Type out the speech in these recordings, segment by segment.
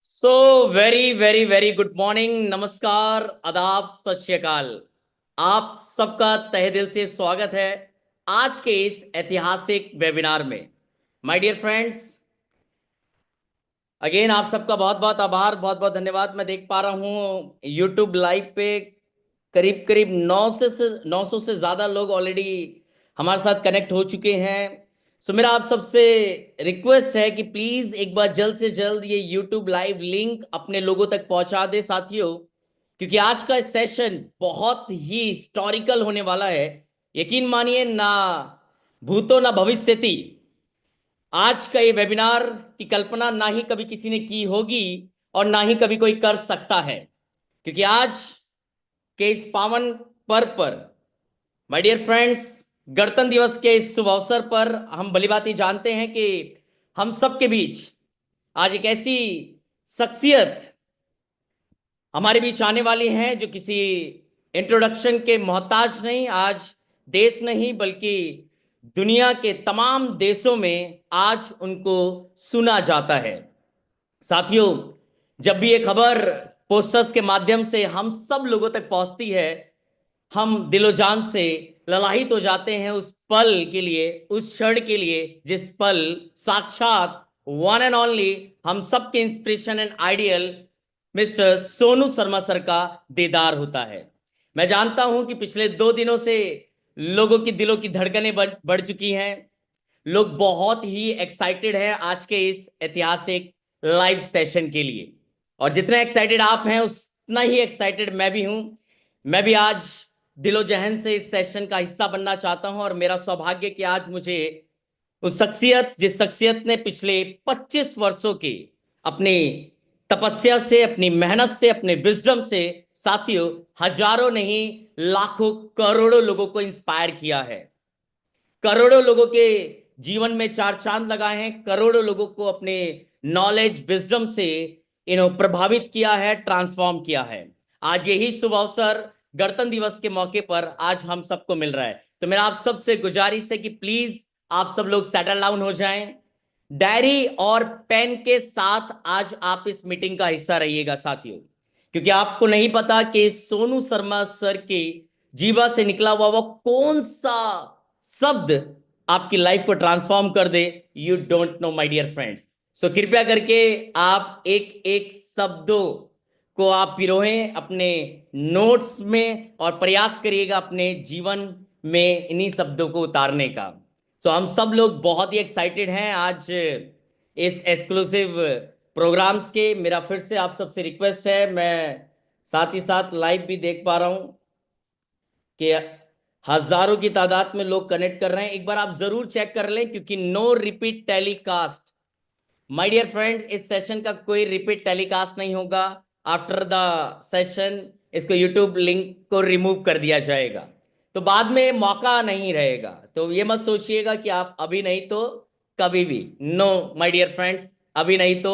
So very very very good morning, नमस्कार, आदाब, सत श्री अकाल। आप सबका तहे दिल से स्वागत है आज के इस ऐतिहासिक वेबिनार में। माय डियर फ्रेंड्स, अगेन आप सबका बहुत बहुत आभार, बहुत बहुत धन्यवाद। मैं देख पा रहा हूँ यूट्यूब लाइव पे करीब करीब 900 से ज़्यादा लोग ऑलरेडी हमारे साथ कनेक्ट हो चुके हैं। सो मेरा आप सबसे रिक्वेस्ट है कि प्लीज़ एक बार जल्द से जल्द ये यूट्यूब लाइव लिंक अपने लोगों तक पहुंचा दे साथियों, क्योंकि आज का सेशन बहुत ही हिस्टोरिकल होने वाला है। यकीन मानिए, ना भूतो ना भविष्यति, आज का ये वेबिनार की कल्पना ना ही कभी किसी ने की होगी और ना ही कभी कोई कर सकता है, क्योंकि आज के इस पावन पर्व पर, माय डियर फ्रेंड्स, गणतंत्र दिवस के इस शुभ अवसर पर हम भलीभांति जानते हैं कि हम सबके बीच आज एक ऐसी शख्सियत हमारे बीच आने वाली हैं जो किसी इंट्रोडक्शन के मोहताज नहीं। आज देश नहीं बल्कि दुनिया के तमाम देशों में आज उनको सुना जाता है। साथियों, जब भी ये खबर पोस्टर्स के माध्यम से हम सब लोगों तक पहुंचती है, हम दिलो जान से ललाहित हो जाते हैं उस पल के लिए, उस क्षण के लिए जिस पल साक्षात वन एंड ओनली हम सबके inspiration and ideal mister Sonu Sharma sir का दीदार होता है। मैं जानता हूं कि पिछले 2 दिनों से लोगों की दिलों की धड़कनें बढ़ चुकी हैं। लोग बहुत ही एक्साइटेड हैं आज के इस ऐतिहासिक लाइव सेशन के लिए, और जितना एक्साइटेड आप हैं उतना ही एक्साइटेड मैं भी हूं। मैं भी आज दिलो जहन से इस सेशन का हिस्सा बनना चाहता हूं, और मेरा सौभाग्य कि आज मुझे उस शख्सियत, जिस शख्सियत ने पिछले 25 वर्षों के अपनी तपस्या से, अपनी मेहनत से, अपने विजडम से साथियों हजारों नहीं लाखों करोड़ों लोगों को इंस्पायर किया है, करोड़ों लोगों के जीवन में चार चांद लगाए हैं, करोड़ों लोगों को अपने नॉलेज विजडम से प्रभावित किया है, ट्रांसफॉर्म किया है। आज यही शुभ अवसर गणतंत्र दिवस के मौके पर आज हम सबको मिल रहा है। तो मेरा आप सबसे गुजारिश है कि प्लीज आप सब लोग सेटल डाउन हो जाएं, डायरी और पेन के साथ आज आप इस मीटिंग का हिस्सा रहिएगा साथियों, क्योंकि आपको नहीं पता कि सोनू शर्मा सर के जीवा से निकला हुआ वो कौन सा शब्द आपकी लाइफ को ट्रांसफॉर्म कर दे। You don't know my dear friends. So कृपया करके आप एक एक शब्दों को आप पिरोएं अपने नोट्स में और प्रयास करिएगा अपने जीवन में इन्हीं शब्दों को उतारने का। सो हम सब लोग बहुत ही एक्साइटेड हैं आज इस एक्सक्लूसिव प्रोग्राम्स के। मेरा फिर से आप सबसे रिक्वेस्ट है, मैं साथ ही साथ लाइव भी देख पा रहा हूं कि हजारों की तादाद में लोग कनेक्ट कर रहे हैं। एक बार आप जरूर चेक कर लें, क्योंकि no repeat telecast, my dear friends, इस सेशन का कोई रिपीट टेलीकास्ट नहीं होगा। आफ्टर द सेशन इसको यूट्यूब लिंक को रिमूव कर दिया जाएगा, तो बाद में मौका नहीं रहेगा। तो ये मत सोचिएगा कि आप अभी नहीं तो कभी भी, नो माय डियर फ्रेंड्स, अभी नहीं तो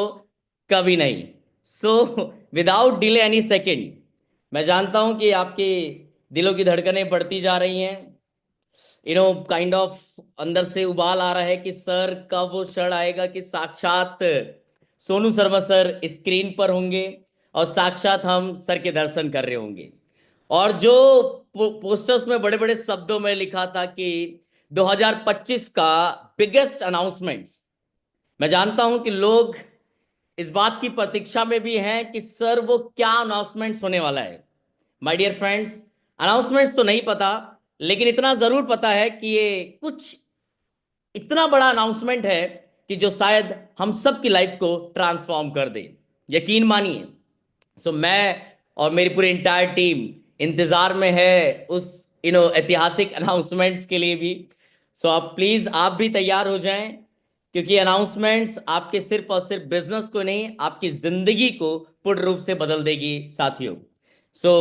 कभी नहीं। So without delay any second, मैं जानता हूं कि आपके दिलों की धड़कनें बढ़ती जा रही हैं, काइंड ऑफ अंदर से उबाल आ रहा है कि सर कब वो क्षण आएगा कि साक्षात सोनू शर्मा सर स्क्रीन पर होंगे और साक्षात हम सर के दर्शन कर रहे होंगे। और जो पोस्टर्स में बड़े बड़े शब्दों में लिखा था कि 2025 का बिगेस्ट अनाउंसमेंट्स, मैं जानता हूं कि लोग इस बात की प्रतीक्षा में भी हैं कि सर वो क्या अनाउंसमेंट्स होने वाला है। माय डियर फ्रेंड्स, अनाउंसमेंट्स तो नहीं पता, लेकिन इतना जरूर पता है कि ये कुछ इतना बड़ा अनाउंसमेंट है कि जो शायद हम सब की लाइफ को ट्रांसफॉर्म कर दे। यकीन मानिए। सो मैं और मेरी पूरी इंटायर टीम इंतजार में है उस ऐतिहासिक अनाउंसमेंट्स के लिए भी। सो आप प्लीज आप भी तैयार हो जाएं, क्योंकि अनाउंसमेंट्स आपके सिर्फ और सिर्फ बिजनेस को नहीं, आपकी जिंदगी को पूर्ण रूप से बदल देगी साथियों। सो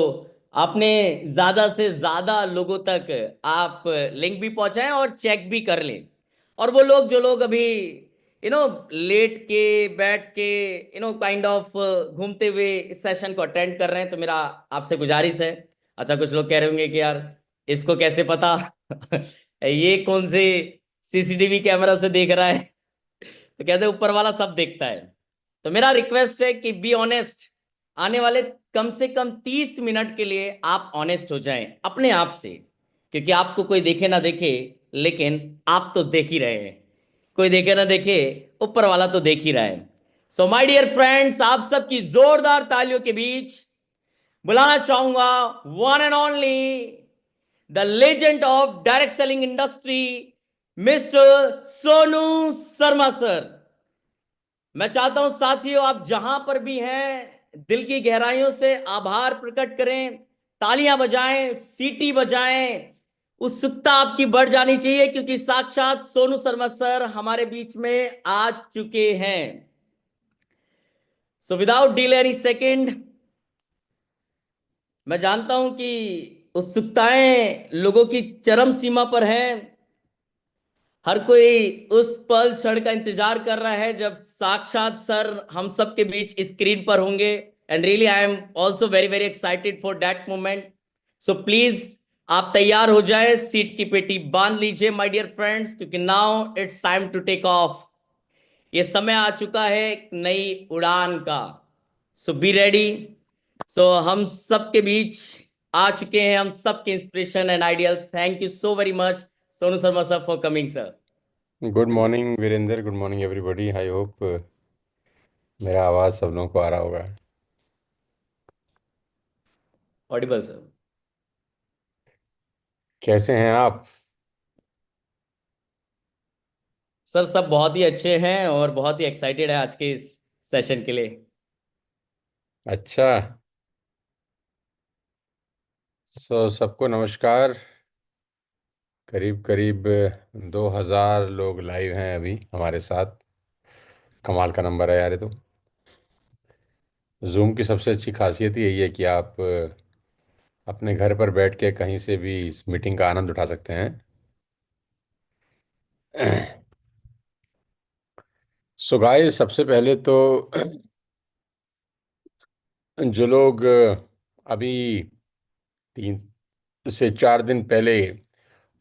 आपने ज्यादा से ज्यादा लोगों तक आप लिंक भी पहुंचाएं और चेक भी कर लें। और वो लोग, जो लोग अभी लेट के बैठ के काइंड ऑफ घूमते हुए इस सेशन को अटेंड कर रहे हैं, तो मेरा आपसे गुजारिश है। अच्छा, कुछ लोग कह रहे होंगे कि यार इसको कैसे पता ये कौन से सीसीटीवी कैमरा से देख रहा है? तो कहते हैं ऊपर वाला सब देखता है। तो मेरा रिक्वेस्ट है कि बी ऑनेस्ट। आने वाले कम से कम 30 मिनट के लिए आप ऑनेस्ट हो जाएं अपने आप से, क्योंकि आपको कोई देखे ना देखे, लेकिन आप तो देख ही रहे हैं। कोई देखे ना देखे, ऊपर वाला तो देख ही रहा है। सो माय डियर फ्रेंड्स, आप सबकी जोरदार तालियों के बीच बुलाना चाहूंगा one and only the legend of direct selling industry, mister Sonu Sharma sir. मैं चाहता हूं साथियों, आप जहां पर भी हैं दिल की गहराइयों से आभार प्रकट करें, तालियां बजाएं, सीटी बजाएं। उत्सुकता आपकी बढ़ जानी चाहिए, क्योंकि साक्षात सोनू शर्मा सर हमारे बीच में आ चुके हैं। So without delay any second, मैं जानता हूं कि उत्सुकताएं लोगों की चरम सीमा पर हैं। हर कोई उस पल क्षण का इंतजार कर रहा है जब साक्षात सर हम सब के बीच स्क्रीन पर होंगे। And really I am also very very excited for that moment. So please आप तैयार हो जाए, सीट की पेटी बांध लीजिए माय डियर फ्रेंड्स, क्योंकि now it's time to take off. ये समय आ चुका है एक नई उड़ान का। सो बी रेडी। सो हम सबके बीच आ चुके हैं, हम सबके inspiration and ideal. Thank you so very much Sonu Sharma sir for coming sir. Good morning Virendra, good morning everybody. I hope मेरा आवाज़ सब लोगों को आ रहा होगा। Audible sir. कैसे हैं आप? सर सब बहुत ही अच्छे हैं और बहुत ही एक्साइटेड है आज के इस सेशन के लिए। अच्छा। सबको नमस्कार। करीब करीब 2000 लोग लाइव हैं अभी हमारे साथ। कमाल का नंबर है यार ये तो। जूम की सबसे अच्छी खासियत यही है कि आप अपने घर पर बैठ के कहीं से भी इस मीटिंग का आनंद उठा सकते हैं। सो गाइस, सबसे पहले तो जो लोग अभी 3 से 4 दिन पहले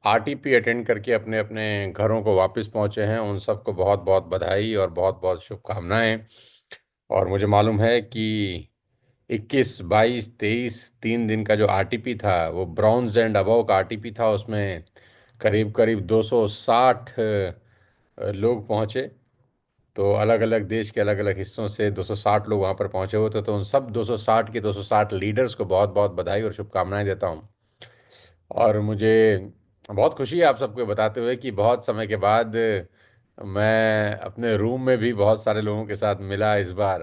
आरटीपी अटेंड करके अपने अपने घरों को वापस पहुंचे हैं, उन सबको बहुत बहुत बधाई और बहुत बहुत शुभकामनाएं। और मुझे मालूम है कि 21, 22, 23 3 दिन का जो आरटीपी था वो ब्रॉन्ज एंड अबव का आरटीपी था। उसमें करीब करीब 260 लोग पहुंचे। तो अलग अलग देश के अलग अलग हिस्सों से 260 लोग वहां पर पहुंचे हुए थे। तो उन सब 260 के 260 लीडर्स को बहुत बहुत बधाई और शुभकामनाएं देता हूं। और मुझे बहुत खुशी है आप सबको बताते हुए कि बहुत समय के बाद मैं अपने रूम में भी बहुत सारे लोगों के साथ मिला इस बार।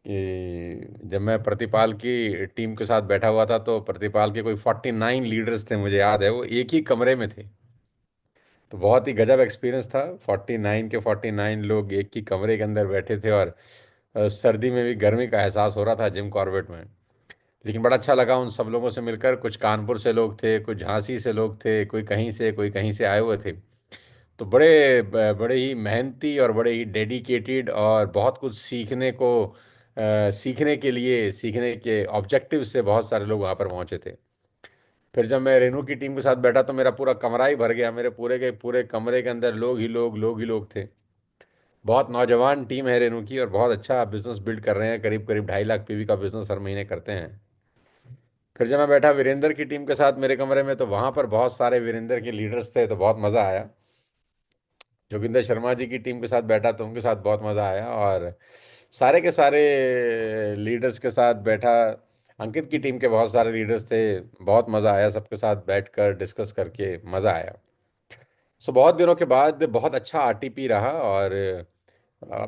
कि जब मैं प्रतिपाल की टीम के साथ बैठा हुआ था तो प्रतिपाल के कोई 49 लीडर्स थे, मुझे याद है, वो एक ही कमरे में थे। तो बहुत ही गजब एक्सपीरियंस था। 49 के 49 लोग एक ही कमरे के अंदर बैठे थे, और सर्दी में भी गर्मी का एहसास हो रहा था जिम कॉर्बेट में। लेकिन बड़ा अच्छा लगा उन सब लोगों से मिलकर। कुछ कानपुर से लोग थे, कुछ झांसी से लोग थे, कोई कहीं से आए हुए थे। तो बड़े ही मेहनती और बड़े ही डेडिकेटेड और बहुत कुछ सीखने के लिए, सीखने के ऑब्जेक्टिव से बहुत सारे लोग वहाँ पर पहुँचे थे। फिर जब मैं रेनू की टीम के साथ बैठा तो मेरा पूरा कमरा ही भर गया। मेरे पूरे के पूरे कमरे के अंदर लोग ही लोग थे। बहुत नौजवान टीम है रेनू की, और बहुत अच्छा बिजनेस बिल्ड कर रहे हैं। करीब करीब 2.5 लाख पीवी का बिजनेस हर महीने करते हैं। फिर जब मैं बैठा वीरेंद्र की टीम के साथ मेरे कमरे में, तो वहाँ पर बहुत सारे वीरेंद्र के लीडर्स थे, तो बहुत मज़ा आया। जोगिंदर शर्मा जी की टीम के साथ बैठा तो उनके साथ बहुत मज़ा आया। और सारे के सारे लीडर्स के साथ बैठा। अंकित की टीम के बहुत सारे लीडर्स थे। बहुत मज़ा आया सबके साथ बैठकर डिस्कस करके, मज़ा आया। सो बहुत दिनों के बाद बहुत अच्छा आरटीपी रहा। और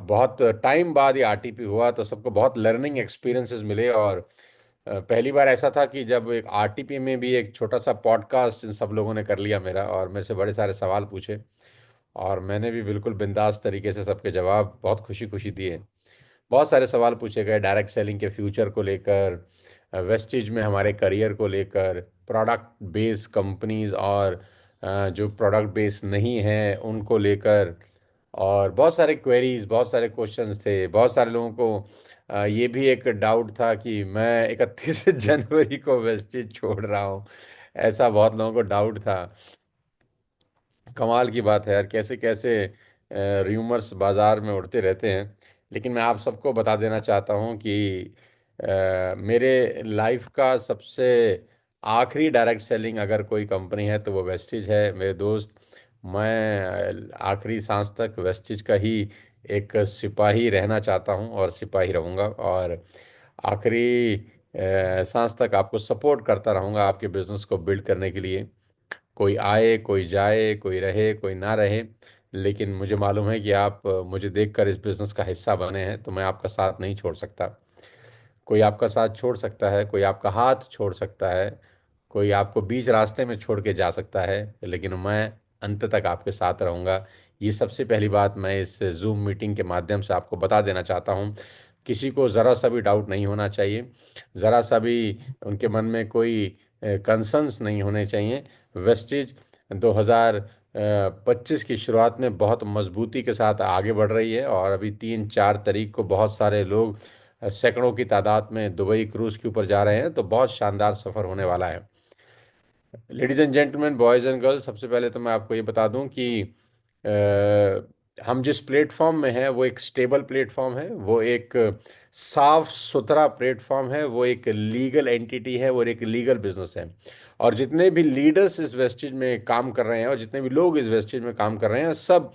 बहुत टाइम बाद ये आरटीपी हुआ तो सबको बहुत लर्निंग एक्सपीरियंसेस मिले। और पहली बार ऐसा था कि जब एक आरटीपी में भी एक छोटा सा पॉडकास्ट इन सब लोगों ने कर लिया मेरा, और मेरे से बड़े सारे सवाल पूछे। और मैंने भी बिल्कुल बिंदास तरीके से सबके जवाब बहुत खुशी खुशी दिए। बहुत सारे सवाल पूछे गए डायरेक्ट सेलिंग के फ्यूचर को लेकर, वेस्टेज में हमारे करियर को लेकर, प्रोडक्ट बेस कंपनीज और जो प्रोडक्ट बेस नहीं है उनको लेकर। और बहुत सारे क्वेरीज, बहुत सारे क्वेश्चंस थे। बहुत सारे लोगों को ये भी एक डाउट था कि मैं 31 जनवरी को वेस्टेज छोड़ रहा हूँ। ऐसा बहुत लोगों को डाउट था। कमाल की बात है यार, कैसे कैसे र्यूमर्स बाजार में उड़ते रहते हैं। लेकिन मैं आप सबको बता देना चाहता हूँ कि मेरे लाइफ का सबसे आखिरी डायरेक्ट सेलिंग अगर कोई कंपनी है तो वो वेस्टिज है मेरे दोस्त। मैं आखिरी सांस तक वेस्टिज का ही एक सिपाही रहना चाहता हूँ और सिपाही रहूँगा, और आखिरी सांस तक आपको सपोर्ट करता रहूँगा आपके बिजनेस को बिल्ड करने के लिए। कोई आए कोई जाए, कोई रहे कोई ना रहे, लेकिन मुझे मालूम है कि आप मुझे देखकर इस बिज़नेस का हिस्सा बने हैं, तो मैं आपका साथ नहीं छोड़ सकता। कोई आपका साथ छोड़ सकता है, कोई आपका हाथ छोड़ सकता है, कोई आपको बीच रास्ते में छोड़ के जा सकता है, लेकिन मैं अंत तक आपके साथ रहूँगा। ये सबसे पहली बात मैं इस जूम मीटिंग के माध्यम से आपको बता देना चाहता हूँ। किसी को ज़रा सा भी डाउट नहीं होना चाहिए, ज़रा सा भी उनके मन में कोई कंसर्न्स नहीं होने चाहिए। वेस्टिज 2025 की शुरुआत में बहुत मजबूती के साथ आगे बढ़ रही है, और अभी 3-4 तारीख को बहुत सारे लोग सैकड़ों की तादाद में दुबई क्रूज़ के ऊपर जा रहे हैं, तो बहुत शानदार सफ़र होने वाला है। Ladies and gentleman, boys and girls, सबसे पहले तो मैं आपको ये बता दूं कि हम जिस प्लेटफॉर्म में हैं वो एक स्टेबल प्लेटफॉर्म है, वो एक साफ सुथरा प्लेटफॉर्म है, वो एक लीगल एंटिटी है, वो एक लीगल बिजनेस है। और जितने भी लीडर्स इस वेस्टेज में काम कर रहे हैं और जितने भी लोग इस वेस्टेज में काम कर रहे हैं, सब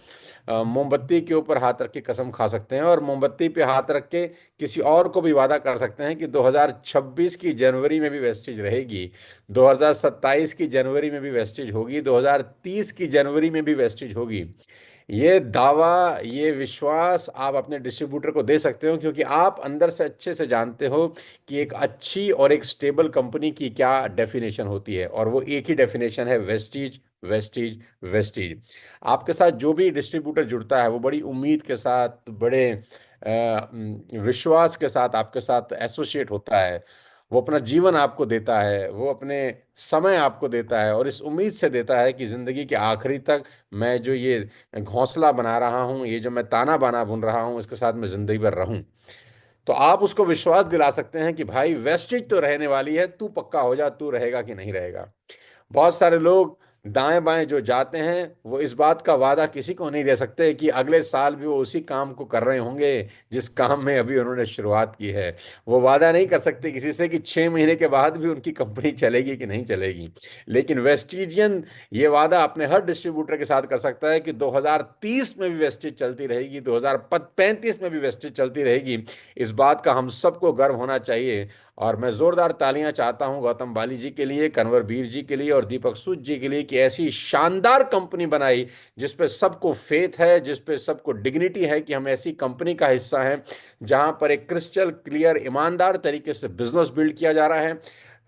मोमबत्ती के ऊपर हाथ रख के कसम खा सकते हैं, और मोमबत्ती पे हाथ रख के किसी और को भी वादा कर सकते हैं कि 2026 की जनवरी में भी वेस्टेज रहेगी, 2027 की जनवरी में भी वेस्टेज होगी, 2030 की जनवरी में भी वेस्टेज होगी। ये दावा, ये विश्वास आप अपने डिस्ट्रीब्यूटर को दे सकते हो, क्योंकि आप अंदर से अच्छे से जानते हो कि एक अच्छी और एक स्टेबल कंपनी की क्या डेफिनेशन होती है, और वो एक ही डेफिनेशन है, वेस्टीज वेस्टीज वेस्टीज। आपके साथ जो भी डिस्ट्रीब्यूटर जुड़ता है वो बड़ी उम्मीद के साथ, बड़े विश्वास के साथ आपके साथ एसोसिएट होता है। वो अपना जीवन आपको देता है, वो अपने समय आपको देता है, और इस उम्मीद से देता है कि ज़िंदगी के आखिरी तक मैं जो ये घोंसला बना रहा हूँ, ये जो मैं ताना बाना बुन रहा हूँ, इसके साथ मैं ज़िंदगी भर रहूँ। तो आप उसको विश्वास दिला सकते हैं कि भाई वेस्टेज तो रहने वाली है, तू पक्का हो जा, तू रहेगा कि नहीं रहेगा। बहुत सारे लोग दाएं बाएं जो जाते हैं वो इस बात का वादा किसी को नहीं दे सकते कि अगले साल भी वो उसी काम को कर रहे होंगे जिस काम में अभी उन्होंने शुरुआत की है। वो वादा नहीं कर सकते किसी से कि 6 महीने के बाद भी उनकी कंपनी चलेगी कि नहीं चलेगी। लेकिन वेस्टिजियन ये वादा अपने हर डिस्ट्रीब्यूटर के साथ कर सकता है कि 2030 में भी वेस्टेज चलती रहेगी, 2035 में भी वेस्टेज चलती रहेगी। इस बात का हम सबको गर्व होना चाहिए। और मैं जोरदार तालियां चाहता हूं गौतम बाली जी के लिए, कन्वर बीर जी के लिए और दीपक सूद जी के लिए कि ऐसी शानदार कंपनी बनाई जिस पे सबको फेथ है, जिस पे सबको डिग्निटी है कि हम ऐसी कंपनी का हिस्सा हैं जहां पर एक क्रिस्टल क्लियर ईमानदार तरीके से बिजनेस बिल्ड किया जा रहा है,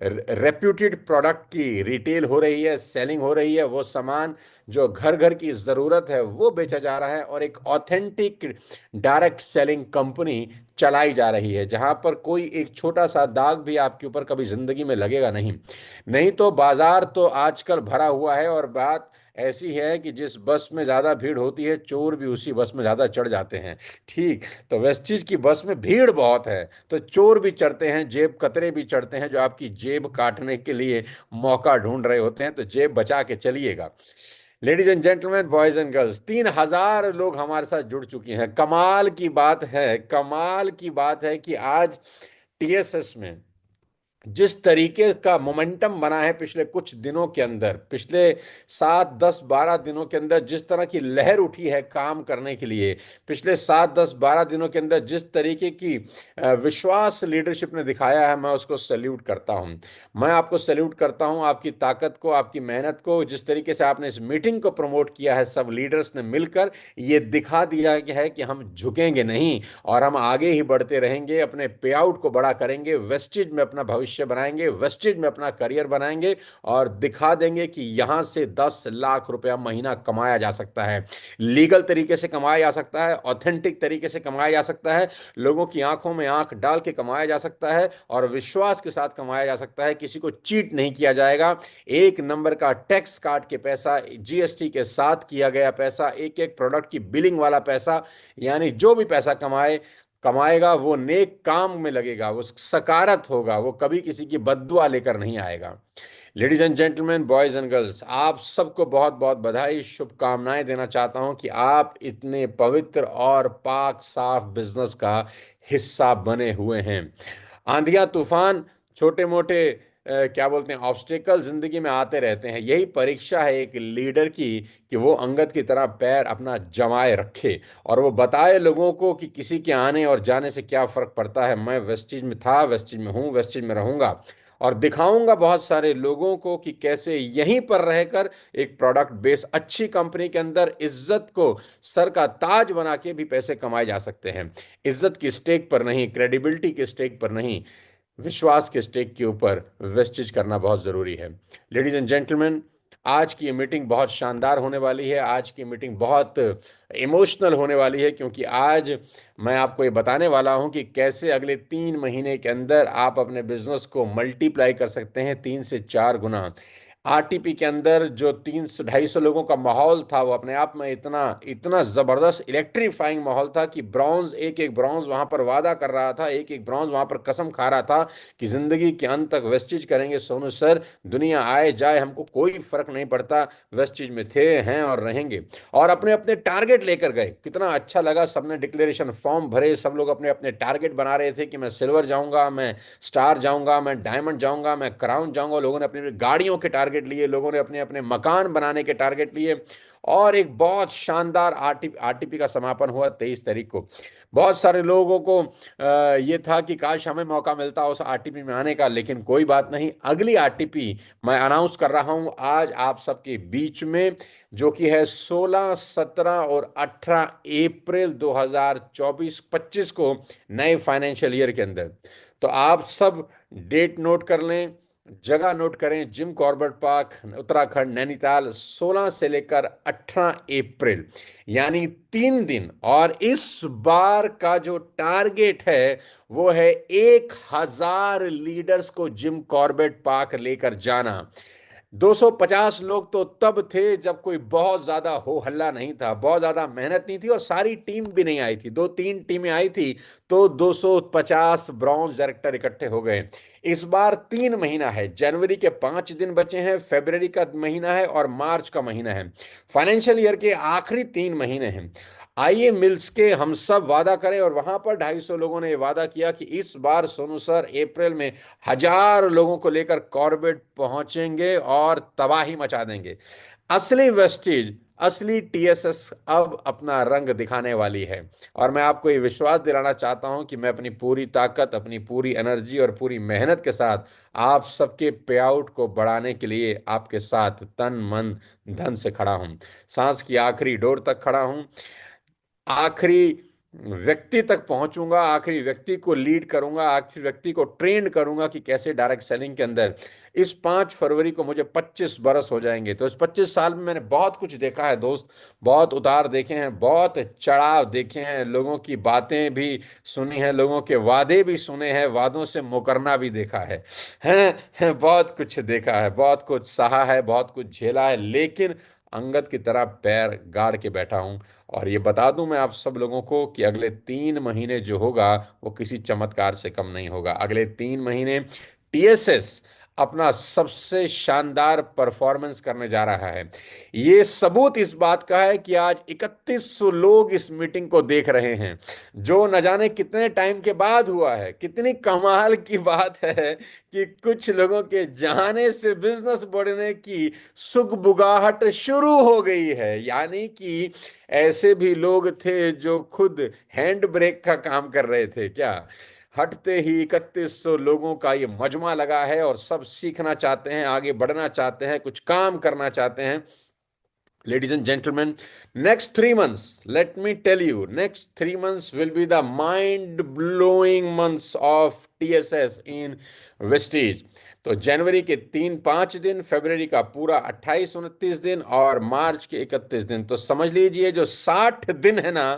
रेप्यूटेड प्रोडक्ट की रिटेल हो रही है, सेलिंग हो रही है, वो सामान जो घर घर की ज़रूरत है वो बेचा जा रहा है, और एक ऑथेंटिक डायरेक्ट सेलिंग कंपनी चलाई जा रही है जहां पर कोई एक छोटा सा दाग भी आपके ऊपर कभी ज़िंदगी में लगेगा नहीं। नहीं तो बाजार तो आजकल भरा हुआ है, और बात ऐसी है कि जिस बस में ज़्यादा भीड़ होती है चोर भी उसी बस में ज़्यादा चढ़ जाते हैं। ठीक, तो वेस्टिज की बस में भीड़ बहुत है तो चोर भी चढ़ते हैं, जेब कतरे भी चढ़ते हैं जो आपकी जेब काटने के लिए मौका ढूंढ रहे होते हैं, तो जेब बचा के चलिएगा। Ladies and gentleman, boys and girls, 3,000 लोग हमारे साथ जुड़ चुके हैं। कमाल की बात है, कमाल की बात है कि आज टीएसएस में जिस तरीके का मोमेंटम बना है पिछले कुछ दिनों के अंदर, पिछले 7-10-12 दिनों के अंदर जिस तरह की लहर उठी है काम करने के लिए, पिछले 7-10-12 दिनों के अंदर जिस तरीके की विश्वास लीडरशिप ने दिखाया है, मैं उसको सैल्यूट करता हूं। मैं आपको सैल्यूट करता हूं, आपकी ताकत को, आपकी मेहनत को, जिस तरीके से आपने इस मीटिंग को प्रमोट किया है सब लीडर्स ने मिलकर। ये दिखा दिया है कि हम झुकेंगे नहीं और हम आगे ही बढ़ते रहेंगे, अपने पे आउट को बड़ा करेंगे, वेस्टेज में अपना भविष्य बनाएंगे, वेस्टेज में अपना करियर बनाएंगे, और दिखा देंगे कि यहां से 10 लाख रुपया महीना कमाया जा सकता है, लीगल तरीके से कमाया जा सकता है, ऑथेंटिक तरीके से कमाया जा सकता है, लोगों की आंखों में आंख डाल के कमाया जा सकता है, और विश्वास के साथ कमाया जा सकता है। किसी को चीट नहीं किया जाएगा। एक नंबर का टैक्स काट के पैसा, जीएसटी के साथ किया गया पैसा, एक एक प्रोडक्ट की बिलिंग वाला पैसा, यानी जो भी पैसा कमाएगा वो नेक काम में लगेगा, वो सकारात्मक होगा, वो कभी किसी की बद्दुआ लेकर नहीं आएगा। Ladies and gentleman, boys and girls, आप सबको बहुत बहुत बधाई, शुभकामनाएं देना चाहता हूं कि आप इतने पवित्र और पाक साफ बिजनेस का हिस्सा बने हुए हैं। आंधियां तूफान, छोटे मोटे क्या बोलते हैं, ऑब्स्टिकल जिंदगी में आते रहते हैं। यही परीक्षा है एक लीडर की, कि वो अंगद की तरह पैर अपना जमाए रखे और वो बताए लोगों को कि किसी के आने और जाने से क्या फर्क पड़ता है। मैं वेस्टीज में था, वेस्टीज में हूँ, वेस्टीज में रहूंगा, और दिखाऊंगा बहुत सारे लोगों को कि कैसे यहीं पर रहकर एक प्रोडक्ट बेस अच्छी कंपनी के अंदर इज्जत को सर का ताज बना के भी पैसे कमाए जा सकते हैं। इज्जत की स्टेक पर नहीं, क्रेडिबिलिटी के स्टेक पर नहीं, विश्वास के स्टेक के ऊपर वेस्टेज करना बहुत जरूरी है। लेडीज एंड जेंटलमैन, आज की ये मीटिंग बहुत शानदार होने वाली है। आज की मीटिंग बहुत इमोशनल होने वाली है, क्योंकि आज मैं आपको ये बताने वाला हूं कि कैसे अगले 3 महीने के अंदर आप अपने बिजनेस को मल्टीप्लाई कर सकते हैं 3 से 4 गुना। आरटीपी के अंदर जो 300-250 लोगों का माहौल था, वो अपने आप में इतना इतना जबरदस्त इलेक्ट्रीफाइंग माहौल था कि ब्रॉन्ज, एक एक ब्रॉन्ज वहां पर वादा कर रहा था, एक एक ब्रॉन्ज वहां पर कसम खा रहा था कि जिंदगी के अंत तक वेस्टेज करेंगे सोनू सर, दुनिया आए जाए हमको कोई फर्क नहीं पड़ता, वेस्टेज में थे, हैं और रहेंगे। और अपने अपने टारगेट लेकर गए। कितना अच्छा लगा, सबने डिक्लेरेशन फॉर्म भरे, सब लोग अपने अपने टारगेट बना रहे थे कि मैं सिल्वर जाऊंगा, मैं स्टार जाऊंगा, मैं डायमंड जाऊंगा, मैं क्राउन जाऊंगा। लोगों ने अपनी अपनी गाड़ियों के टारगेट लिए, लोगों ने अपने अपने मकान बनाने के टारगेट लिए। और एक बहुत शानदार आरटीपी का समापन हुआ 23 तारीख को। बहुत सारे लोगों को ये था कि काश हमें मौका मिलता उस आरटीपी में आने का, लेकिन कोई बात नहीं, अगली आरटीपी मैं अनाउंस कर रहा हूं आज आप सबके बीच में, जो कि है 16, 17 और 18 अप्रैल 2024-25 को, नए फाइनेंशियल ईयर के अंदर। तो आप सब डेट नोट कर लें, जगह नोट करें। Jim Corbett park, Uttarakhand, Nainital, 16 से लेकर 18 अप्रैल, यानी 3 दिन। और इस बार का जो टारगेट है वो है 1000 लीडर्स को जिम कॉर्बेट पार्क लेकर जाना। 250 लोग तो तब थे जब कोई बहुत ज्यादा हो हल्ला नहीं था, बहुत ज्यादा मेहनत नहीं थी, और सारी टीम भी नहीं आई थी, 2-3 टीमें आई थी, तो 250 ब्रॉन्ज डायरेक्टर इकट्ठे हो गए। इस बार 3 महीना है, जनवरी के 5 दिन बचे हैं, फरवरी का महीना है और मार्च का महीना है। फाइनेंशियल ईयर के आखिरी 3 महीने हैं। आइए मिल्स के हम सब वादा करें, और वहां पर 250 लोगों ने वादा किया कि इस बार सोनू सर अप्रैल में 1000 लोगों को लेकर कॉर्बेट पहुंचेंगे और तबाही मचा देंगे। असली वेस्टेज, असली टीएसएस अब अपना रंग दिखाने वाली है। और मैं आपको ये विश्वास दिलाना चाहता हूं कि मैं अपनी पूरी ताकत, अपनी पूरी एनर्जी और पूरी मेहनत के साथ आप सबके पे आउट को बढ़ाने के लिए आपके साथ तन मन धन से खड़ा हूं। सांस की आखिरी डोर तक खड़ा हूं, आखिरी व्यक्ति तक पहुंचूंगा, आखिरी व्यक्ति को लीड करूंगा, आखिरी व्यक्ति को ट्रेन करूंगा कि कैसे डायरेक्ट सेलिंग के अंदर। इस 5 फरवरी को मुझे 25 बरस हो जाएंगे। तो इस 25 साल में मैंने बहुत कुछ देखा है दोस्त, बहुत उतार देखे हैं, बहुत चढ़ाव देखे हैं, लोगों की बातें भी सुनी हैं, लोगों के वादे भी सुने हैं, वादों से मुकरना भी देखा है, बहुत कुछ देखा है, बहुत कुछ सहा है, बहुत कुछ झेला है, लेकिन अंगद की तरह पैर गाड़ के बैठा हूं। और ये बता दूं मैं आप सब लोगों को कि अगले 3 महीने जो होगा वो किसी चमत्कार से कम नहीं होगा। अगले 3 महीने टीएसएस अपना सबसे शानदार परफॉर्मेंस करने जा रहा है। ये सबूत इस बात का है कि आज 3100 लोग इस मीटिंग को देख रहे हैं, जो न जाने कितने टाइम के बाद हुआ है। कितनी कमाल की बात है कि कुछ लोगों के जाने से बिजनेस बढ़ने की सुगबुगाहट शुरू हो गई है। यानी कि ऐसे भी लोग थे जो खुद हैंड ब्रेक का काम कर रहे थे क्या। हटते ही 3100 लोगों का ये मजमा लगा है, और सब सीखना चाहते हैं, आगे बढ़ना चाहते हैं, कुछ काम करना चाहते हैं। Ladies and gentlemen, next 3 months, let me tell you, next 3 months will be the mind-blowing months of TSS in Vestige. तो जनवरी के 3-5 दिन, फरवरी का पूरा 28-29 दिन, और मार्च के 31 दिन। तो समझ लीजिए जो 60 दिन है ना,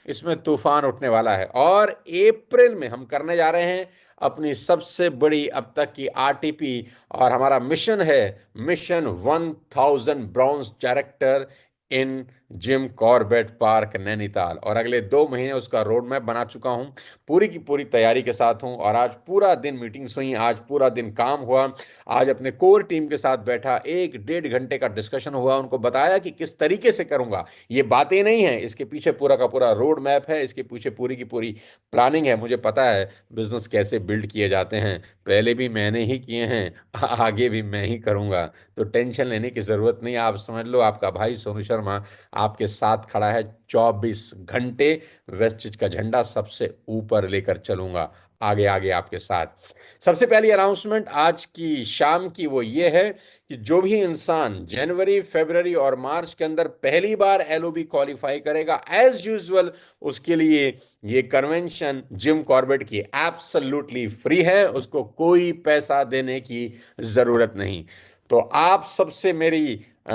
इसमें तूफान उठने वाला है। और अप्रैल में हम करने जा रहे हैं अपनी सबसे बड़ी अब तक की आरटीपी, और हमारा मिशन है mission 1000 bronze director in Jim Corbett park Nainital, और अगले 2 महीने उसका रोड मैप बना चुका हूँ। पूरी की पूरी तैयारी के साथ हूँ, और आज पूरा दिन मीटिंग्स हुई, आज पूरा दिन काम हुआ। आज अपने कोर टीम के साथ बैठा, 1 1.5 घंटे का डिस्कशन हुआ, उनको बताया कि किस तरीके से करूंगा। ये बातें नहीं है, इसके पीछे पूरा का पूरा रोड मैप है, इसके पीछे पूरी की पूरी प्लानिंग है। मुझे पता है बिजनेस कैसे बिल्ड किए जाते हैं, पहले भी मैंने ही किए हैं, आगे भी मैं ही करूंगा। तो टेंशन लेने की जरूरत नहीं है। आप समझ लो आपका भाई सोनू शर्मा आपके साथ खड़ा है 24 घंटे। वेस्टिज का झंडा सबसे ऊपर लेकर चलूंगा, आगे आगे आपके साथ। सबसे पहली अनाउंसमेंट आज की शाम की वो ये है कि जो भी इंसान जनवरी फरवरी और मार्च के अंदर पहली बार एलओबी क्वालिफाई करेगा, एज यूजुअल उसके लिए ये कन्वेंशन जिम कॉर्बेट की एब्सोल्युटली फ्री है, उसको कोई पैसा देने की जरूरत नहीं। तो आप सबसे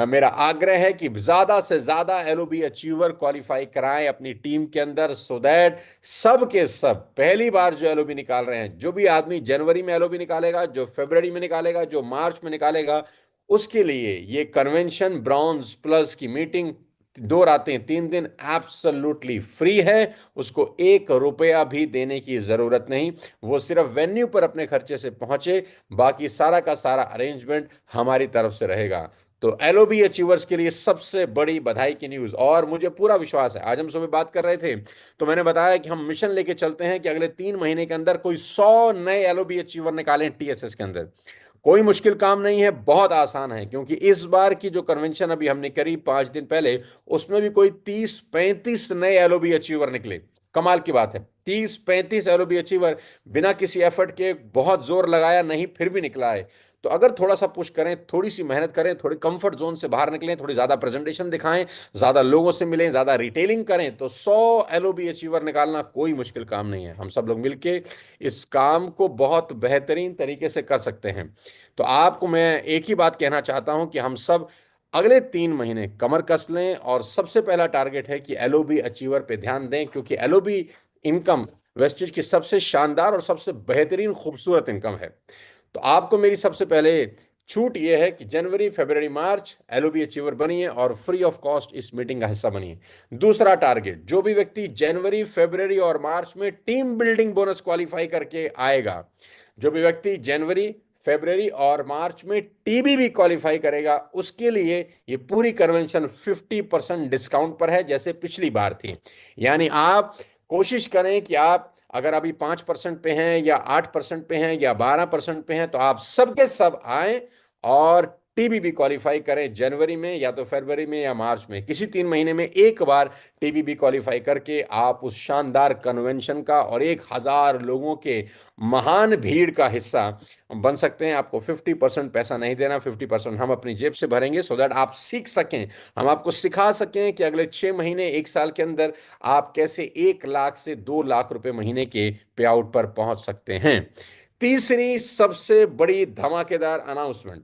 मेरा आग्रह है कि ज्यादा से ज्यादा एलओबी अचीवर क्वालिफाई कराएं अपनी टीम के अंदर, सो दैट सब के सब पहली बार जो एलओबी निकाल रहे हैं, जो भी आदमी जनवरी में एलओबी निकालेगा, जो फरवरी में निकालेगा, जो मार्च में निकालेगा, उसके लिए ये कन्वेंशन ब्रॉन्ज प्लस की मीटिंग 2 रातें 3 दिन एब्सोल्युटली फ्री है। उसको 1 रुपया भी देने की जरूरत नहीं। वो सिर्फ वेन्यू पर अपने खर्चे से पहुंचे, बाकी सारा का सारा अरेंजमेंट हमारी तरफ से रहेगा। तो एलओबी अचीवर्स के लिए सबसे बड़ी बधाई की न्यूज, और मुझे पूरा विश्वास है, आज हम सुबह बात कर रहे थे तो मैंने बताया कि हम मिशन लेके चलते हैं कि अगले 3 महीने के अंदर कोई 100 नए एलओबी अचीवर निकालें टीएसएस के अंदर। कोई मुश्किल काम नहीं है, बहुत आसान है, क्योंकि इस बार की जो कन्वेंशन अभी हमने करी 5 दिन पहले, उसमें भी कोई 30 35 नए एलओबी अचीवर निकले। कमाल की बात है, 30 35 एलओबी अचीवर बिना किसी एफर्ट के, बहुत जोर लगाया नहीं, फिर भी निकला है। तो अगर थोड़ा सा पुश करें, थोड़ी सी मेहनत करें, थोड़ी कंफर्ट जोन से बाहर निकलें, थोड़ी ज्यादा प्रेजेंटेशन दिखाएं, ज्यादा लोगों से मिलें, ज्यादा रिटेलिंग करें, तो 100 एलओबी अचीवर निकालना कोई मुश्किल काम नहीं है। हम सब लोग मिलके इस काम को बहुत बेहतरीन तरीके से कर सकते हैं। तो आपको मैं एक ही बात कहना चाहता हूं कि हम सब अगले 3 महीने कमर कस लें, और सबसे पहला टारगेट है कि एलओबी अचीवर पे ध्यान दें, क्योंकि एलओबी इनकम वेस्टेज की सबसे शानदार और सबसे बेहतरीन खूबसूरत इनकम है। तो आपको मेरी सबसे पहले छूट यह है कि जनवरी फरवरी मार्च एलओबी अचीवर बनिए और फ्री ऑफ कॉस्ट इस मीटिंग का हिस्सा बनिए। दूसरा टारगेट, जो भी व्यक्ति जनवरी फरवरी और मार्च में टीम बिल्डिंग बोनस क्वालिफाई करके आएगा, जो भी व्यक्ति जनवरी फरवरी और मार्च में टीबीबी क्वालिफाई करेगा, उसके लिए ये पूरी कन्वेंशन 50% डिस्काउंट पर है, जैसे पिछली बार थी। यानी आप कोशिश करें कि आप अगर अभी 5% पे हैं या 8% पे हैं या 12% पे हैं, तो आप सबके सब आए और टीबीबी क्वालिफाई करें जनवरी में या तो फरवरी में या मार्च में, किसी 3 महीने में एक बार टीबीबी क्वालिफाई करके आप उस शानदार कन्वेंशन का और 1,000 लोगों के महान भीड़ का हिस्सा बन सकते हैं। आपको 50% पैसा नहीं देना, 50% हम अपनी जेब से भरेंगे, सो दैट आप सीख सकें, हम आपको सिखा सकें कि अगले 6 महीने 1 साल के अंदर आप कैसे 1 लाख से 2 लाख रुपए महीने के पे आउट पर पहुंच सकते हैं। तीसरी सबसे बड़ी धमाकेदार अनाउंसमेंट,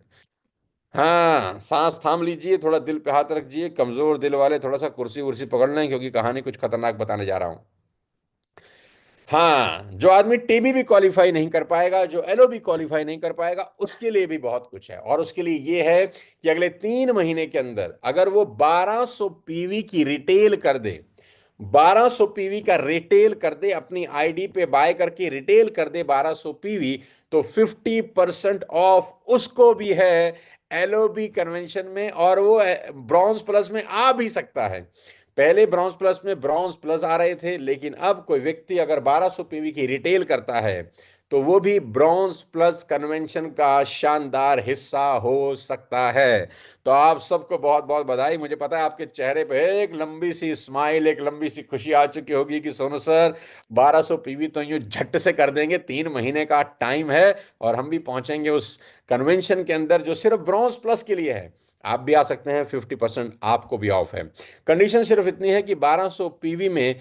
हाँ सांस थाम लीजिए, थोड़ा दिल पे हाथ रखिए, कमजोर दिल वाले थोड़ा सा कुर्सी उर्सी पकड़ लें, क्योंकि कहानी कुछ खतरनाक बताने जा रहा हूं। हाँ, जो आदमी टीबी भी क्वालिफाई नहीं कर पाएगा, जो एलओबी क्वालिफाई नहीं कर पाएगा, उसके लिए भी बहुत कुछ है। और उसके लिए ये है कि अगले 3 महीने के अंदर अगर वो 1200 पीवी की रिटेल कर दे, 1200 पीवी का रिटेल कर दे, अपनी आईडी पे बाय करके रिटेल कर दे 1200 पीवी, तो 50% ऑफ उसको भी है एलओबी कन्वेंशन में, और वो ब्रॉन्ज प्लस में आ भी सकता है। पहले ब्रॉन्ज प्लस में ब्रॉन्ज प्लस आ रहे थे, लेकिन अब कोई व्यक्ति अगर 1200 पीवी की रिटेल करता है, तो वो भी ब्रॉन्ज प्लस कन्वेंशन का शानदार हिस्सा हो सकता है। तो आप सबको बहुत बहुत बधाई। मुझे पता है आपके चेहरे पे एक लंबी सी स्माइल, एक लंबी सी खुशी आ चुकी होगी कि सोनू सर 1200 पीवी तो यूं झट से कर देंगे, 3 महीने का टाइम है और हम भी पहुंचेंगे उस कन्वेंशन के अंदर जो सिर्फ ब्रॉन्ज प्लस के लिए है। आप भी आ सकते हैं, 50% आपको भी ऑफ है। कंडीशन सिर्फ इतनी है कि 1200 पीवी में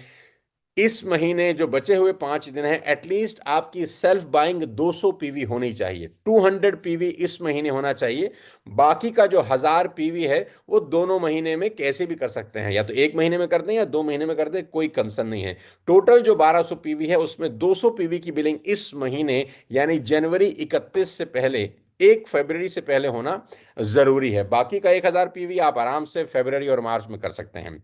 इस महीने जो बचे हुए 5 दिन हैं, एटलीस्ट आपकी सेल्फ बाइंग 200 पीवी होनी चाहिए, 200 पीवी इस महीने होना चाहिए। बाकी का जो 1000 पीवी है वो दोनों महीने में कैसे भी कर सकते हैं, या तो एक महीने में कर दें या 2 महीने में कर दें, कोई कंसर्न नहीं है। टोटल जो 1200 पीवी है उसमें 200 पीवी की बिलिंग इस महीने यानी जनवरी 31 से पहले, 1 फरवरी से पहले होना जरूरी है। बाकी का 1000 पीवी आप आराम से फरवरी और मार्च में कर सकते हैं।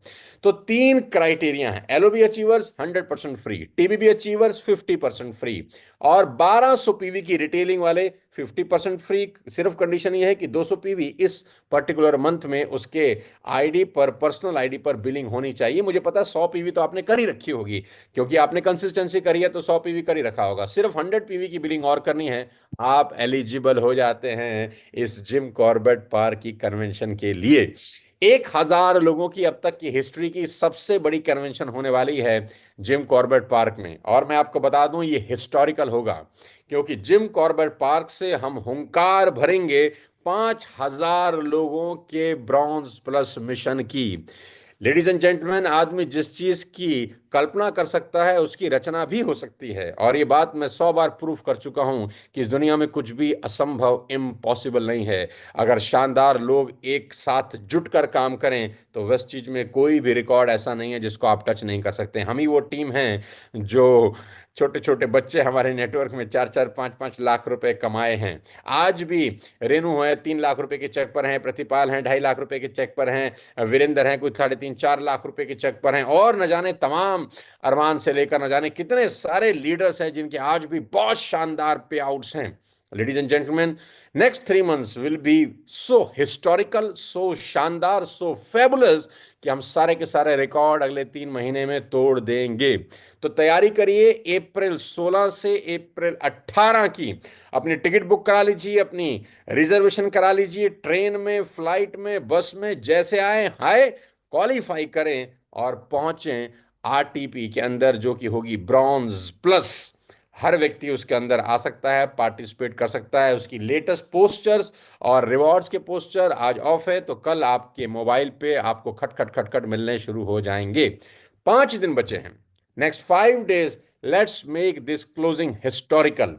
तो 3 क्राइटेरिया हैं, LOB achievers 100% free, TBB achievers 50% free, और 1200 पीवी की रिटेलिंग वाले 50% फ्री। सिर्फ कंडीशन ये है कि 200 पीवी इस पर्टिकुलर मंथ में उसके आईडी पर, पर्सनल आईडी पर बिलिंग होनी चाहिए। मुझे पता है 100 पीवी तो आपने कर ही रखी होगी, क्योंकि आपने कंसिस्टेंसी करी है, तो 100 पीवी कर ही रखा होगा। सिर्फ 100 पीवी की बिलिंग और करनी है, आप एलिजिबल हो जाते हैं इस जिम कॉर्बेट पार्क की कन्वेंशन के लिए। 1000 लोगों की अब तक की हिस्ट्री की सबसे बड़ी कन्वेंशन होने वाली है जिम कॉर्बेट पार्क में। और मैं आपको बता दूं, ये हिस्टोरिकल होगा, क्योंकि जिम कॉर्बेट पार्क से हम हुंकार भरेंगे 5000 लोगों के ब्रॉन्ज प्लस मिशन की। लेडीज एंड जेंटलमैन, आदमी जिस चीज की कल्पना कर सकता है उसकी रचना भी हो सकती है, और ये बात मैं 100 बार प्रूफ कर चुका हूं कि इस दुनिया में कुछ भी असंभव, इम्पॉसिबल नहीं है। अगर शानदार लोग एक साथ जुट कर काम करें तो वेस्ट चीज में कोई भी रिकॉर्ड ऐसा नहीं है जिसको आप टच नहीं कर सकते। हम ही वो टीम है जो, छोटे छोटे बच्चे हमारे नेटवर्क में 4-4 5-5 लाख रुपए कमाए हैं। आज भी रेनू है 3 लाख रुपए के चेक पर हैं, प्रतिपाल हैं 2.5 लाख रुपए के चेक पर हैं, वीरेंद्र हैं कोई 3.5-4 लाख रुपए के चेक पर हैं, और न जाने तमाम, अरमान से लेकर न जाने कितने सारे लीडर्स हैं जिनके आज भी बहुत शानदार पे आउट्स हैं। Ladies and gentleman, next 3 months will be so historical, so शानदार, सो फेबुलस कि हम सारे के सारे रिकॉर्ड अगले 3 महीने में तोड़ देंगे। तो तैयारी करिए, अप्रैल 16 से अप्रैल 18 की अपनी टिकट बुक करा लीजिए, अपनी रिजर्वेशन करा लीजिए, ट्रेन में, फ्लाइट में, बस में, जैसे आए हाय, क्वालिफाई करें और पहुंचें आरटीपी के अंदर, जो कि होगी ब्रॉन्ज प्लस। हर व्यक्ति उसके अंदर आ सकता है, पार्टिसिपेट कर सकता है। उसकी लेटेस्ट पोस्टर्स और रिवॉर्ड्स के पोस्टर आज ऑफ है, तो कल आपके मोबाइल पे आपको खटखट खटखट मिलने शुरू हो जाएंगे। 5 दिन बचे हैं, next 5 days, let's make this closing historical.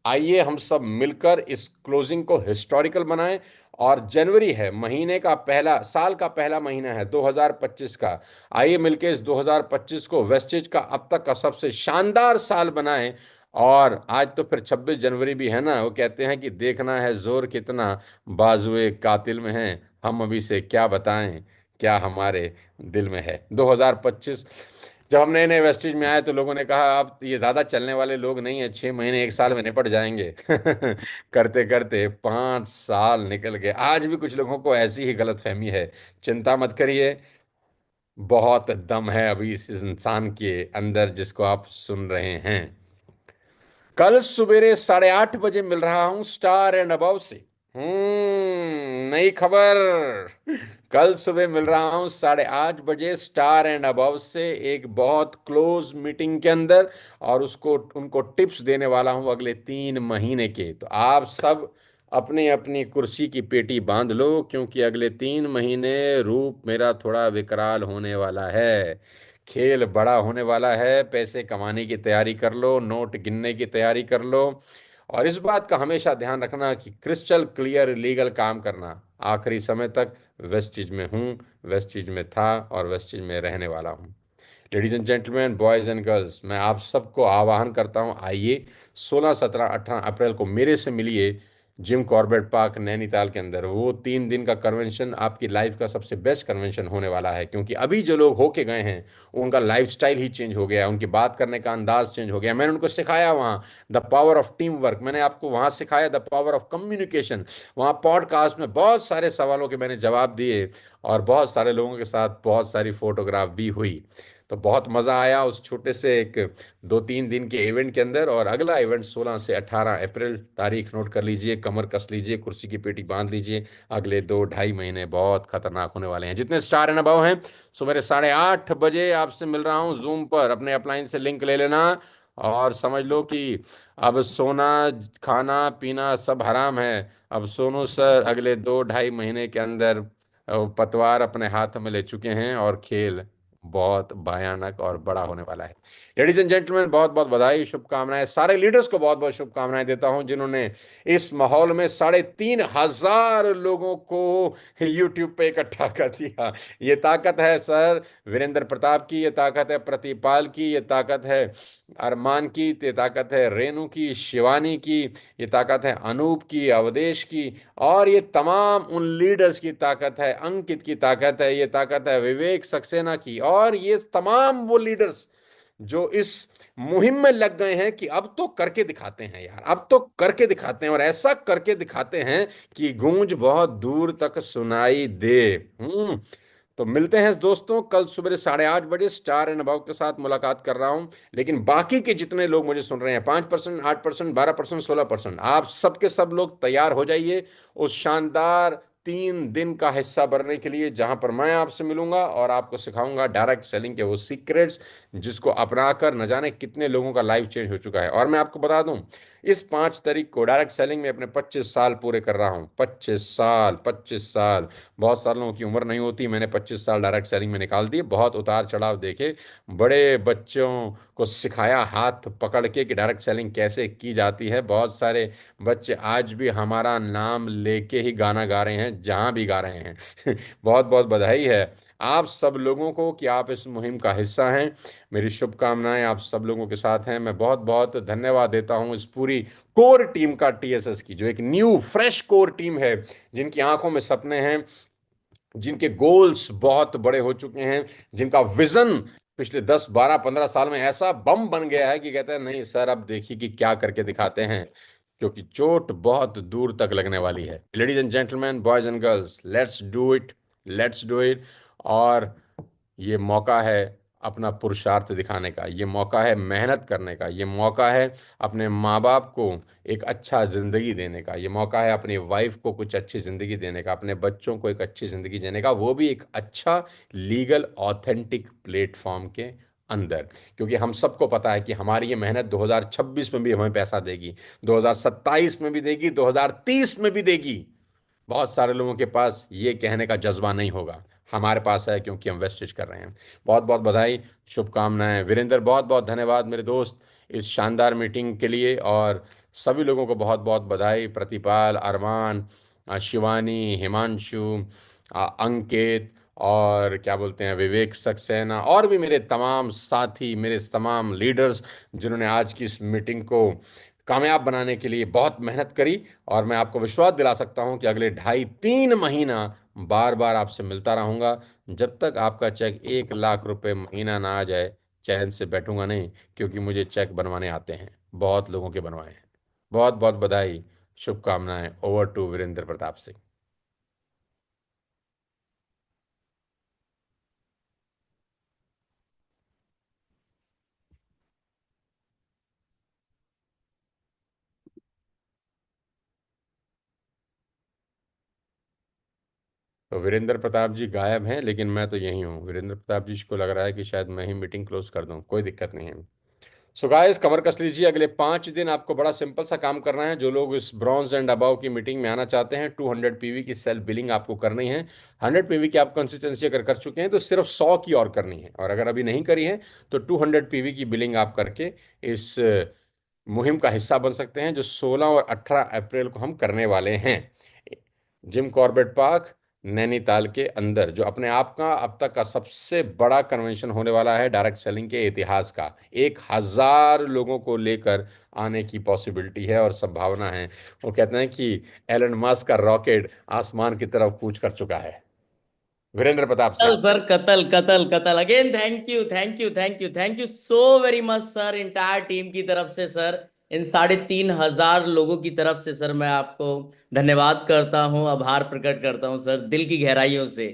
आइए हम सब मिलकर इस क्लोजिंग को हिस्टोरिकल बनाएं। और जनवरी है, महीने का पहला, साल का पहला महीना है 2025 का। आइए मिलकर इस 2025 को वेस्टेज का अब तक का सबसे शानदार साल बनाएं। और आज तो फिर 26 जनवरी भी है ना, वो कहते हैं कि देखना है जोर कितना बाजुए कातिल में है, हम अभी से क्या बताएं क्या हमारे दिल में है। 2025, जब हम नए नए वेस्टेज में आए तो लोगों ने कहा अब ये ज्यादा चलने वाले लोग नहीं है, 6 महीने 1 साल में निपट जाएंगे। करते करते 5 साल निकल गए। आज भी कुछ लोगों को ऐसी ही गलतफहमी है। चिंता मत करिए, बहुत दम है अभी इस इंसान के अंदर जिसको आप सुन रहे हैं। कल सवेरे 8:30 बजे मिल रहा हूं स्टार एंड अबव से। नई खबर। कल सुबह मिल रहा हूं 8:30 बजे स्टार एंड अबव से, एक बहुत क्लोज मीटिंग के अंदर, और उसको, उनको टिप्स देने वाला हूं अगले 3 महीने के। तो आप सब अपनी अपनी कुर्सी की पेटी बांध लो, क्योंकि अगले 3 महीने रूप मेरा थोड़ा विकराल होने वाला है। खेल बड़ा होने वाला है। पैसे कमाने की तैयारी कर लो, नोट गिनने की तैयारी कर लो, और इस बात का हमेशा ध्यान रखना कि क्रिस्टल क्लियर लीगल काम करना। आखिरी समय तक वेस्टिज में हूँ, वेस्टिज में था और वेस्टिज में रहने वाला हूँ। Ladies and gentleman, boys and girls, मैं आप सबको आह्वान करता हूँ, आइए 16, 17, 18 अप्रैल को मेरे से मिलिए जिम कॉर्बेट पार्क नैनीताल के अंदर। वो 3 दिन का कन्वेंशन आपकी लाइफ का सबसे बेस्ट कन्वेंशन होने वाला है, क्योंकि अभी जो लोग होके गए हैं उनका लाइफस्टाइल ही चेंज हो गया है, उनकी बात करने का अंदाज चेंज हो गया। मैंने उनको सिखाया वहाँ the power of team work, मैंने आपको वहाँ सिखाया द पावर ऑफ कम्युनिकेशन। वहाँ पॉडकास्ट में बहुत सारे सवालों के मैंने जवाब दिए, और बहुत सारे लोगों के साथ बहुत सारी फोटोग्राफ भी हुई। तो बहुत मज़ा आया उस छोटे से एक 2-3 दिन के इवेंट के अंदर। और अगला इवेंट 16 से 18 अप्रैल, तारीख नोट कर लीजिए, कमर कस लीजिए, कुर्सी की पेटी बांध लीजिए। अगले 2-2.5 महीने बहुत खतरनाक होने वाले हैं। जितने स्टार एंड अबव हैं, सुबह 8:30 बजे आपसे मिल रहा हूँ जूम पर। अपने अपलाइन से लिंक ले लेना, और समझ लो कि अब सोना, खाना पीना सब हराम है। अब सोनू सर अगले 2-2.5 महीने के अंदर पतवार अपने हाथ में ले चुके हैं, और खेल बहुत भयानक और बड़ा होने वाला है। लेडीज एंड जेंटलमैन, बहुत बहुत बधाई, शुभकामनाएं, सारे लीडर्स को बहुत बहुत शुभकामनाएं देता हूं जिन्होंने इस माहौल में 3,500 लोगों को यूट्यूब पे इकट्ठा कर दिया। ये ताकत है सर वीरेंद्र प्रताप की, ये ताकत है प्रतिपाल की, ये ताकत है अरमान की, ये ताकत है रेनू की, शिवानी की, ये ताकत है अनूप की, अवधेश की, और ये तमाम उन लीडर्स की ताकत है, अंकित की ताकत है, ये ताकत है विवेक सक्सेना की, और ये तमाम वो लीडर्स जो इस मुहिम में लग गए हैं कि अब तो करके दिखाते हैं यार, अब तो करके दिखाते हैं, और ऐसा करके दिखाते हैं कि गूंज बहुत दूर तक सुनाई दे। हम्म। तो मिलते हैं दोस्तों कल सुबह 8:30 बजे स्टार एंड अबाउ के साथ मुलाकात कर रहा हूं। लेकिन बाकी के जितने लोग मुझे सुन रहे हैं, 5%, 8%, 12%, 16%, आप सबके सब लोग तैयार हो जाइए उस शानदार 3 दिन का हिस्सा बनने के लिए, जहां पर मैं आपसे मिलूंगा और आपको सिखाऊंगा डायरेक्ट सेलिंग के वो सीक्रेट्स, जिसको अपनाकर न जाने कितने लोगों का लाइफ चेंज हो चुका है। और मैं आपको बता दूं, इस 5 तारीख को डायरेक्ट सेलिंग में अपने 25 साल पूरे कर रहा हूं। 25 साल, 25 साल। बहुत सारे लोगों की उम्र नहीं होती, मैंने 25 साल डायरेक्ट सेलिंग में निकाल दिए, बहुत उतार चढ़ाव देखे, बड़े बच्चों को सिखाया हाथ पकड़ के कि डायरेक्ट सेलिंग कैसे की जाती है। बहुत सारे बच्चे आज भी हमारा नाम लेके ही गाना गा रहे हैं जहां भी गा रहे हैं। बहुत बहुत बधाई है आप सब लोगों को कि आप इस मुहिम का हिस्सा हैं। मेरी शुभकामनाएं आप सब लोगों के साथ हैं। मैं बहुत बहुत धन्यवाद देता हूं इस पूरी कोर टीम का, टीएसएस की, जो एक न्यू फ्रेश कोर टीम है, जिनकी आंखों में सपने हैं, जिनके गोल्स बहुत बड़े हो चुके हैं, जिनका विजन पिछले 10, 12, 15 साल में ऐसा बम बन गया है कि कहते हैं नहीं सर अब देखिए कि क्या करके दिखाते हैं, क्योंकि चोट बहुत दूर तक लगने वाली है। Ladies and gentleman, boys and girls, let's do it, let's do it. और ये मौका है अपना पुरुषार्थ दिखाने का, ये मौका है मेहनत करने का, ये मौका है अपने माँ बाप को एक अच्छा ज़िंदगी देने का, ये मौका है अपनी वाइफ को कुछ अच्छी ज़िंदगी देने का, अपने बच्चों को एक अच्छी ज़िंदगी देने का, वो भी एक अच्छा लीगल ऑथेंटिक प्लेटफॉर्म के अंदर। क्योंकि हम सबको पता है कि हमारी ये मेहनत 2026 में भी हमें पैसा देगी, 2027 में भी देगी, 2030 में भी देगी। बहुत सारे लोगों के पास ये कहने का जज्बा नहीं होगा, हमारे पास है क्योंकि हम वेस्टेज कर रहे हैं। बहुत बहुत बधाई, शुभकामनाएं वीरेंद्र, बहुत बहुत धन्यवाद मेरे दोस्त इस शानदार मीटिंग के लिए। और सभी लोगों को बहुत बहुत बधाई, प्रतिपाल, अरमान, शिवानी, हिमांशु, अंकित, और क्या बोलते हैं विवेक सक्सेना, और भी मेरे तमाम साथी, मेरे तमाम लीडर्स जिन्होंने आज की इस मीटिंग को कामयाब बनाने के लिए बहुत मेहनत करी। और मैं आपको विश्वास दिला सकता हूं कि अगले 2.5-3 महीना बार बार आपसे मिलता रहूंगा। जब तक आपका चेक 1 लाख रुपए महीना ना आ जाए, चैन से बैठूंगा नहीं, क्योंकि मुझे चेक बनवाने आते हैं, बहुत लोगों के बनवाए हैं। बहुत बहुत बधाई, शुभकामनाएं। Over to Virendra Pratap Singh. तो वीरेंद्र प्रताप जी गायब हैं, लेकिन मैं तो यही हूँ। वीरेंद्र प्रताप जी को लग रहा है कि शायद मैं ही मीटिंग क्लोज कर दूं, कोई दिक्कत नहीं है। सो गाइस, कमर कस लीजिए, अगले 5 दिन आपको बड़ा सिंपल सा काम करना है। जो लोग इस ब्रॉन्ज एंड अबाव की मीटिंग में आना चाहते हैं, 200 पीवी की सेल्फ बिलिंग आपको करनी है। 100 पीवी की आप कंसिस्टेंसी अगर कर चुके हैं तो सिर्फ 100 की और करनी है, और अगर अभी नहीं करी है तो 200 पीवी की बिलिंग आप करके इस मुहिम का हिस्सा बन सकते हैं, जो 16 और 18 अप्रैल को हम करने वाले हैं, जिम कॉर्बेट पार्क, नैनीताल के अंदर, जो अपने आप का अब तक का सबसे बड़ा कन्वेंशन होने वाला है डायरेक्ट सेलिंग के इतिहास का। 1,000 लोगों को लेकर आने की पॉसिबिलिटी है और संभावना है। वो कहते हैं कि एलन मस्क का रॉकेट आसमान की तरफ कूच कर चुका है। वीरेंद्र प्रताप कतल सिंह। सर, कतल कतल कतल again. Thank you, thank you, thank you, thank you so very much sir, entire team की तरफ से सर, इन 3,500 लोगों की तरफ से सर, मैं आपको धन्यवाद करता हूँ, आभार प्रकट करता हूँ सर, दिल की गहराइयों से।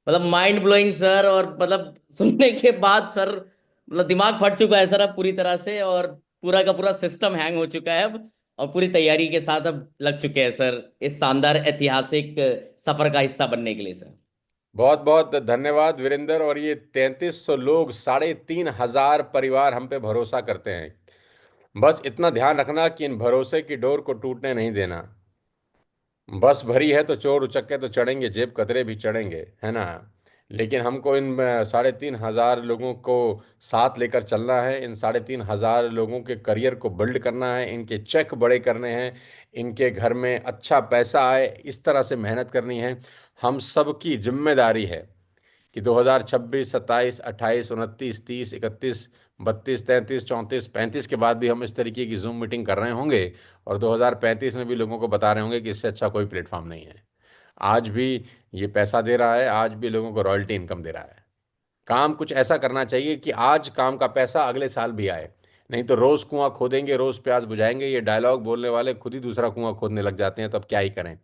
मतलब माइंड ब्लोइंग सर, और मतलब सुनने के बाद सर, मतलब दिमाग फट चुका है सर अब पूरी तरह से, और पूरा का पूरा सिस्टम हैंग हो चुका है अब, और पूरी तैयारी के साथ अब लग चुके हैं सर इस शानदार ऐतिहासिक सफर का हिस्सा बनने के लिए सर। बहुत बहुत धन्यवाद वीरेंद्र। और ये 3,300 लोग, 3,500 परिवार हम पे भरोसा करते हैं। बस इतना ध्यान रखना कि इन भरोसे की डोर को टूटने नहीं देना। बस भरी है तो चोर उचक्के तो चढ़ेंगे, जेब कतरे भी चढ़ेंगे, है ना। लेकिन हमको इन 3,500 लोगों को साथ लेकर चलना है। इन 3,500 लोगों के करियर को बिल्ड करना है, इनके चेक बड़े करने हैं, इनके घर में अच्छा पैसा आए, इस तरह से मेहनत करनी है। हम सबकी जिम्मेदारी है कि 2026, 27, 28, 29, 30, 31, 32, 33, 34, 35 के बाद भी हम इस तरीके की जूम मीटिंग कर रहे होंगे, और 2035 में भी लोगों को बता रहे होंगे कि इससे अच्छा कोई प्लेटफॉर्म नहीं है। आज भी ये पैसा दे रहा है, आज भी लोगों को रॉयल्टी इनकम दे रहा है। काम कुछ ऐसा करना चाहिए कि आज काम का पैसा अगले साल भी आए। नहीं तो रोज कुआं खोदेंगे, रोज प्याज बुझाएंगे, ये डायलॉग बोलने वाले खुद ही दूसरा कुआं खोदने लग जाते हैं, तो अब क्या ही करें।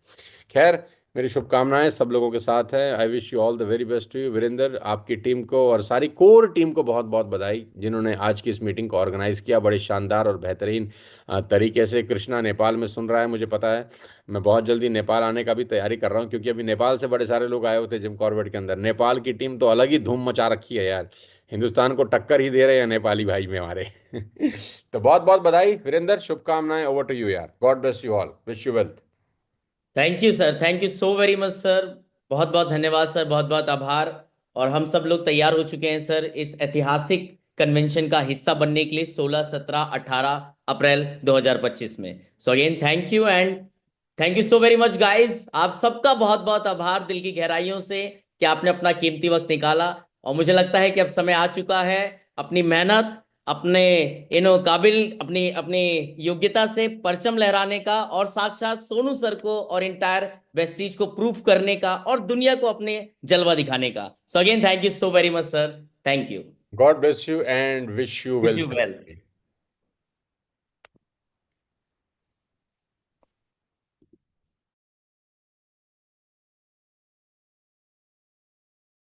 खैर, मेरी शुभकामनाएं सब लोगों के साथ हैं। I wish you all the very best to you Virendra, आपकी टीम को और सारी कोर टीम को बहुत बहुत बधाई जिन्होंने आज की इस मीटिंग को ऑर्गेनाइज किया बड़े शानदार और बेहतरीन तरीके से। कृष्णा नेपाल में सुन रहा है, मुझे पता है। मैं बहुत जल्दी नेपाल आने का भी तैयारी कर रहा हूँ, क्योंकि अभी नेपाल से बड़े सारे लोग आए हुए थे जिम कॉर्बेट के अंदर। नेपाल की टीम तो अलग ही धूम मचा रखी है यार, हिंदुस्तान को टक्कर ही दे रहे हैं नेपाली भाई में हमारे। तो बहुत बहुत बधाई वीरेंद्र, शुभकामनाएं। ओवर टू यू यार, God bless you all, wish you wealth. Thank you sir, thank you so very much sir. बहुत बहुत धन्यवाद सर, बहुत बहुत आभार। और हम सब लोग तैयार हो चुके हैं सर इस ऐतिहासिक कन्वेंशन का हिस्सा बनने के लिए 16, 17, 18 अप्रैल 2025 में। So again thank you, and thank you so very much guys. आप सबका बहुत बहुत आभार दिल की गहराइयों से कि आपने अपना कीमती वक्त निकाला। और मुझे लगता है कि अब समय आ चुका है अपनी मेहनत, अपने काबिल, अपनी अपनी योग्यता से परचम लहराने का, और साक्षात सोनू सर को और इंटायर वेस्टीज को प्रूफ करने का, और दुनिया को अपने जलवा दिखाने का। So again thank you so very much sir, thank you. God bless you and wish you wish you wealth. Well.